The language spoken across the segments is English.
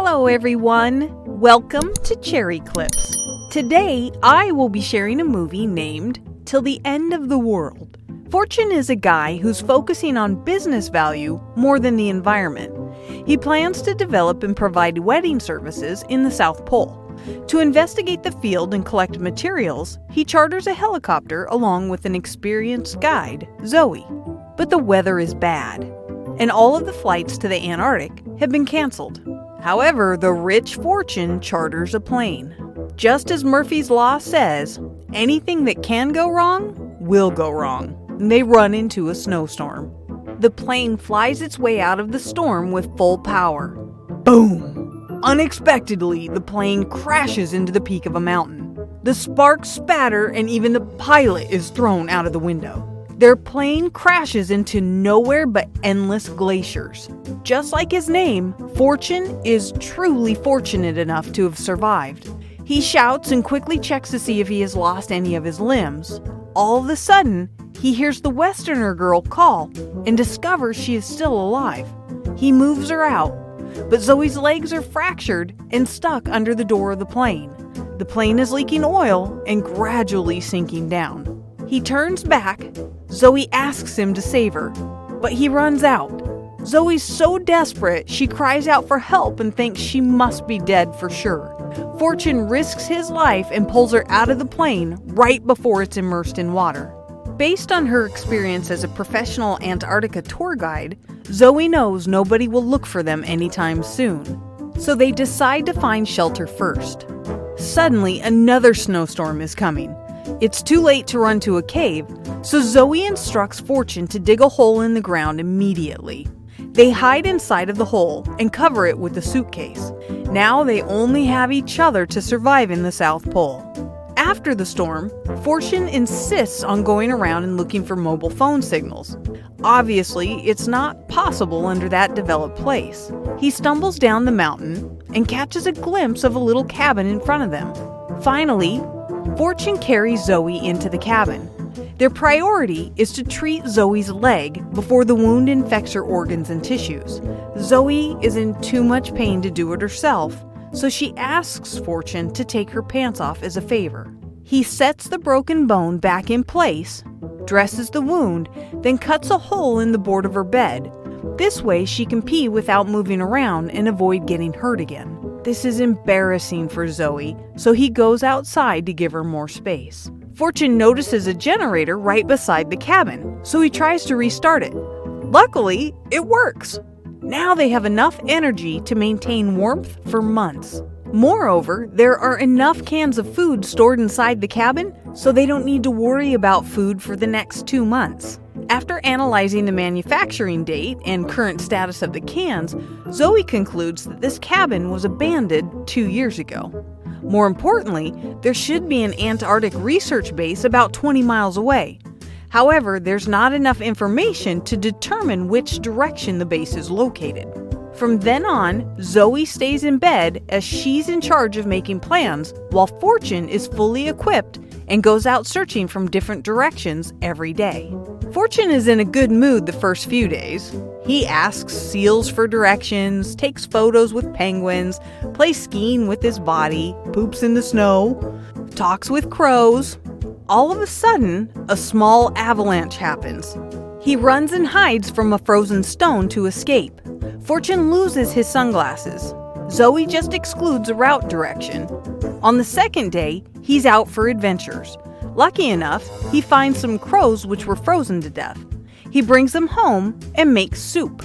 Hello everyone! Welcome to Cherry Clips. Today I will be sharing a movie named Till the End of the World. Fortune is a guy who's focusing on business value more than the environment. He plans to develop and provide wedding services in the South Pole. To investigate the field and collect materials, he charters a helicopter along with an experienced guide, Zoey. But the weather is bad, and all of the flights to the Antarctic have been canceled. However, the rich Fortune charters a plane. Just as Murphy's Law says, anything that can go wrong will go wrong. They run into a snowstorm. The plane flies its way out of the storm with full power. Boom! Unexpectedly, the plane crashes into the peak of a mountain. The sparks spatter and even the pilot is thrown out of the window. Their plane crashes into nowhere but endless glaciers. Just like his name, Fortune is truly fortunate enough to have survived. He shouts and quickly checks to see if he has lost any of his limbs. All of a sudden, he hears the Westerner girl call and discovers she is still alive. He moves her out, but Zoey's legs are fractured and stuck under the door of the plane. The plane is leaking oil and gradually sinking down. He turns back. Zoey asks him to save her, but he runs out. Zoey's so desperate, she cries out for help and thinks she must be dead for sure. Fortune risks his life and pulls her out of the plane right before it's immersed in water. Based on her experience as a professional Antarctica tour guide, Zoey knows nobody will look for them anytime soon. So they decide to find shelter first. Suddenly, another snowstorm is coming. It's too late to run to a cave, so Zoey instructs Fortune to dig a hole in the ground immediately. They hide inside of the hole and cover it with a suitcase. Now they only have each other to survive in the South Pole. After the storm, Fortune insists on going around and looking for mobile phone signals. Obviously, it's not possible under that developed place. He stumbles down the mountain and catches a glimpse of a little cabin in front of them. Finally, Fortune carries Zoey into the cabin. Their priority is to treat Zoey's leg before the wound infects her organs and tissues. Zoey is in too much pain to do it herself, so she asks Fortune to take her pants off as a favor. He sets the broken bone back in place, dresses the wound, then cuts a hole in the board of her bed. This way she can pee without moving around and avoid getting hurt again. This is embarrassing for Zoey, so he goes outside to give her more space. Fortune notices a generator right beside the cabin, so he tries to restart it. Luckily, it works. Now they have enough energy to maintain warmth for months. Moreover, there are enough cans of food stored inside the cabin, so they don't need to worry about food for the next 2 months. After analyzing the manufacturing date and current status of the cans, Zoey concludes that this cabin was abandoned 2 years ago. More importantly, there should be an Antarctic research base about 20 miles away. However, there's not enough information to determine which direction the base is located. From then on, Zoey stays in bed as she's in charge of making plans, while Fortune is fully equipped and goes out searching from different directions every day. Fortune is in a good mood the first few days. He asks seals for directions, takes photos with penguins, plays skiing with his body, poops in the snow, talks with crows. All of a sudden, a small avalanche happens. He runs and hides from a frozen stone to escape. Fortune loses his sunglasses. Zoey just excludes a route direction. On the second day, he's out for adventures. Lucky enough, he finds some crows which were frozen to death. He brings them home and makes soup.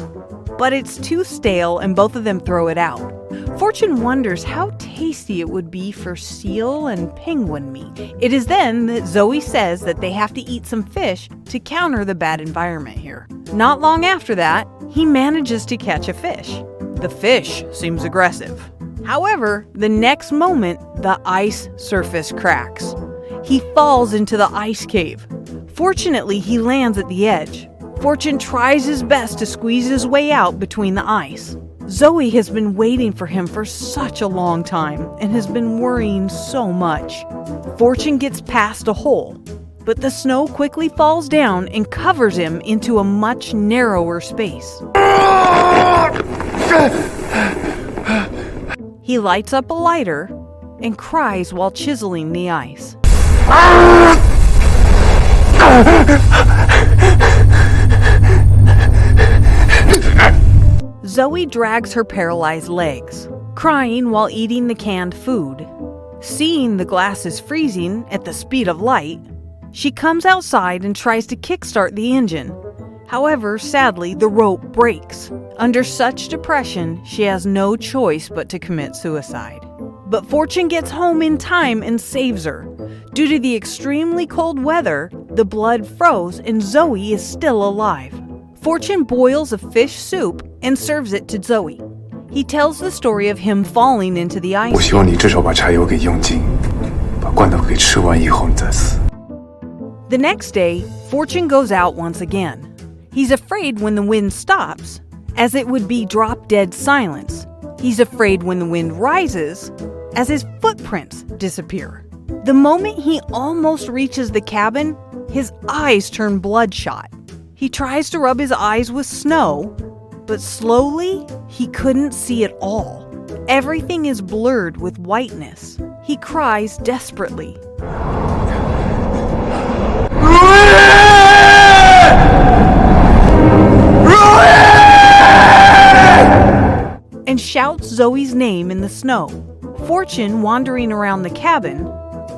But it's too stale and both of them throw it out. Fortune wonders how tasty it would be for seal and penguin meat. It is then that Zoey says that they have to eat some fish to counter the bad environment here. Not long after that, he manages to catch a fish. The fish seems aggressive. However, the next moment, the ice surface cracks. He falls into the ice cave. Fortunately, he lands at the edge. Fortune tries his best to squeeze his way out between the ice. Zoey has been waiting for him for such a long time and has been worrying so much. Fortune gets past a hole, but the snow quickly falls down and covers him into a much narrower space. He lights up a lighter and cries while chiseling the ice. Zoey drags her paralyzed legs, crying while eating the canned food. Seeing the glass is freezing at the speed of light, she comes outside and tries to kickstart the engine. However, sadly, the rope breaks. Under such depression, she has no choice but to commit suicide. But Fortune gets home in time and saves her. Due to the extremely cold weather, the blood froze and Zoey is still alive. Fortune boils a fish soup and serves it to Zoey. He tells the story of him falling into the ice. 我希望你至少把柴油给用尽，把罐头给吃完以后你再死。 The next day, Fortune goes out once again. He's afraid when the wind stops, as it would be drop-dead silence. He's afraid when the wind rises, as his footprints disappear. The moment he almost reaches the cabin, his eyes turn bloodshot. He tries to rub his eyes with snow, but slowly, he couldn't see at all. Everything is blurred with whiteness. He cries desperately. And shouts Zoey's name in the snow. Fortune wandering around the cabin,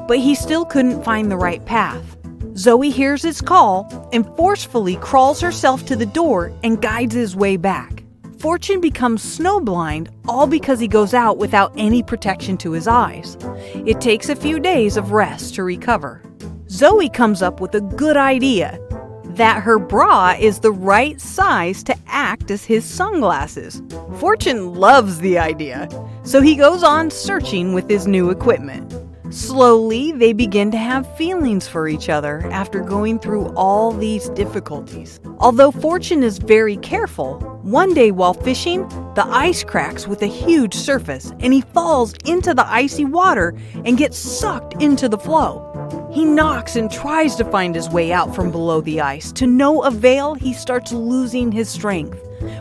but he still couldn't find the right path. Zoey hears his call and forcefully crawls herself to the door and guides his way back. Fortune becomes snowblind, all because he goes out without any protection to his eyes. It takes a few days of rest to recover. Zoey comes up with a good idea, that her bra is the right size to act as his sunglasses. Fortune loves the idea, so he goes on searching with his new equipment. Slowly, they begin to have feelings for each other after going through all these difficulties. Although Fortune is very careful, one day while fishing, the ice cracks with a huge surface and he falls into the icy water and gets sucked into the flow. He knocks and tries to find his way out from below the ice. To no avail, he starts losing his strength.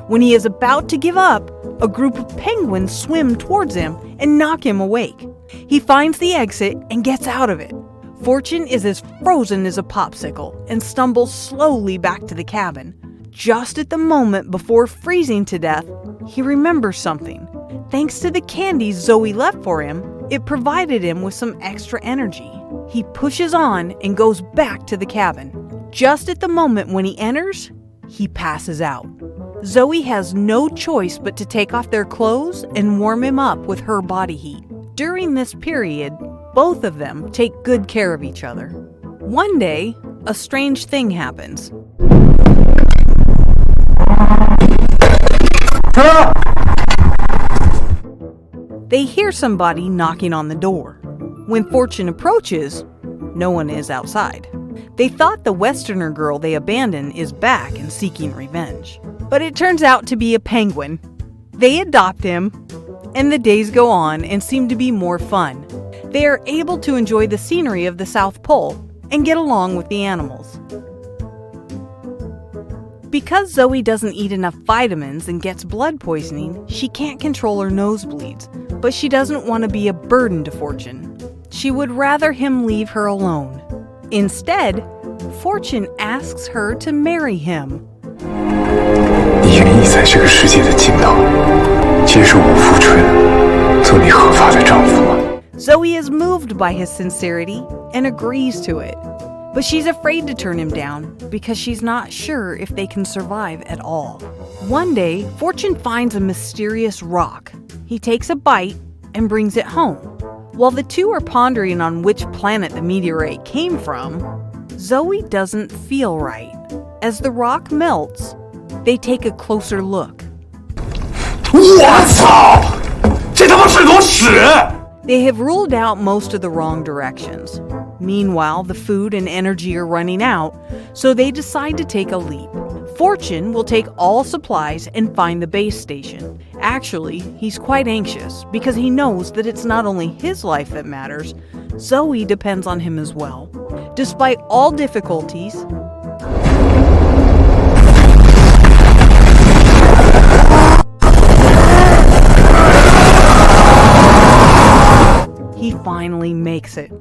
When he is about to give up, a group of penguins swim towards him and knock him awake. He finds the exit and gets out of it. Fortune is as frozen as a popsicle and stumbles slowly back to the cabin. Just at the moment before freezing to death, he remembers something. Thanks to the candies Zoey left for him, it provided him with some extra energy. He pushes on and goes back to the cabin. Just at the moment when he enters, he passes out. Zoey has no choice but to take off their clothes and warm him up with her body heat. During this period, both of them take good care of each other. One day, a strange thing happens. They hear somebody knocking on the door. When Fortune approaches, no one is outside. They thought the Westerner girl they abandoned is back and seeking revenge. But it turns out to be a penguin. They adopt him, and the days go on and seem to be more fun. They are able to enjoy the scenery of the South Pole and get along with the animals. Because Zoey doesn't eat enough vitamins and gets blood poisoning, she can't control her nosebleeds, but she doesn't want to be a burden to Fortune. She would rather him leave her alone. Instead, Fortune asks her to marry him. 你愿意在这个世界的尽头接受我富春，做你合法的丈夫吗？ Zoey is moved by his sincerity and agrees to it. But she's afraid to turn him down because she's not sure if they can survive at all. One day, Fortune finds a mysterious rock. He takes a bite and brings it home. While the two are pondering on which planet the meteorite came from, Zoey doesn't feel right. As the rock melts, they take a closer look. 我操！这他妈是坨屎！ They have ruled out most of the wrong directions. Meanwhile, the food and energy are running out, so they decide to take a leap. Fortune will take all supplies and find the base station. Actually, he's quite anxious because he knows that it's not only his life that matters, Zoey depends on him as well. Despite all difficulties, finally makes it.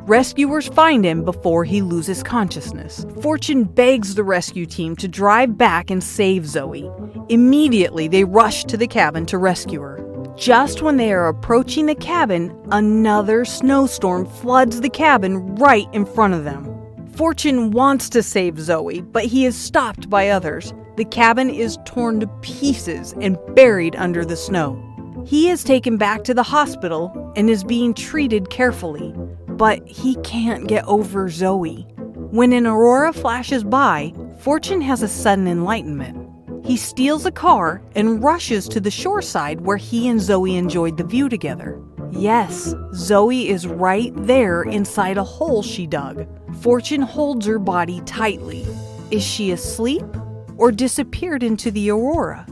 Rescuers find him before he loses consciousness. Fortune begs the rescue team to drive back and save Zoey. Immediately, they rush to the cabin to rescue her. Just when they are approaching the cabin, another snowstorm floods the cabin right in front of them. Fortune wants to save Zoey, but he is stopped by others. The cabin is torn to pieces and buried under the snow. He is taken back to the hospital and is being treated carefully, but he can't get over Zoey. When an aurora flashes by, Fortune has a sudden enlightenment. He steals a car and rushes to the shoreside where he and Zoey enjoyed the view together. Yes, Zoey is right there inside a hole she dug. Fortune holds her body tightly. Is she asleep or disappeared into the aurora?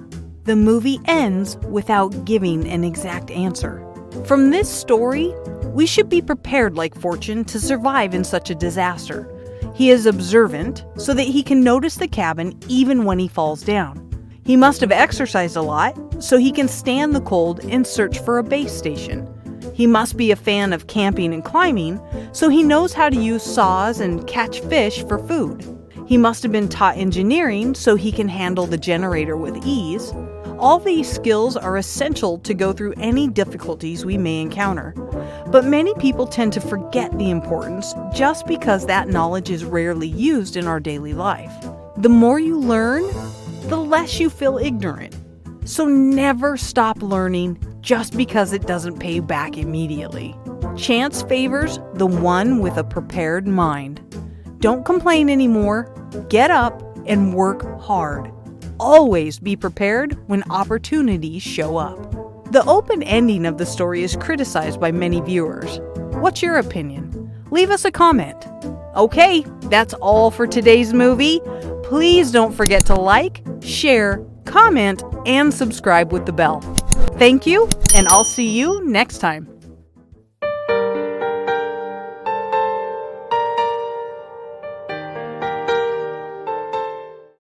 The movie ends without giving an exact answer. From this story, we should be prepared like Fortune to survive in such a disaster. He is observant so that he can notice the cabin even when he falls down. He must have exercised a lot so he can stand the cold and search for a base station. He must be a fan of camping and climbing so he knows how to use saws and catch fish for food. He must have been taught engineering so he can handle the generator with ease. All these skills are essential to go through any difficulties we may encounter. But many people tend to forget the importance just because that knowledge is rarely used in our daily life. The more you learn, the less you feel ignorant. So never stop learning just because it doesn't pay back immediately. Chance favors the one with a prepared mind. Don't complain anymore. Get up and work hard. Always be prepared when opportunities show up. The open ending of the story is criticized by many viewers. What's your opinion? Leave us a comment. Okay, that's all for today's movie. Please don't forget to like, share, comment, and subscribe with the bell. Thank you, and I'll see you next time.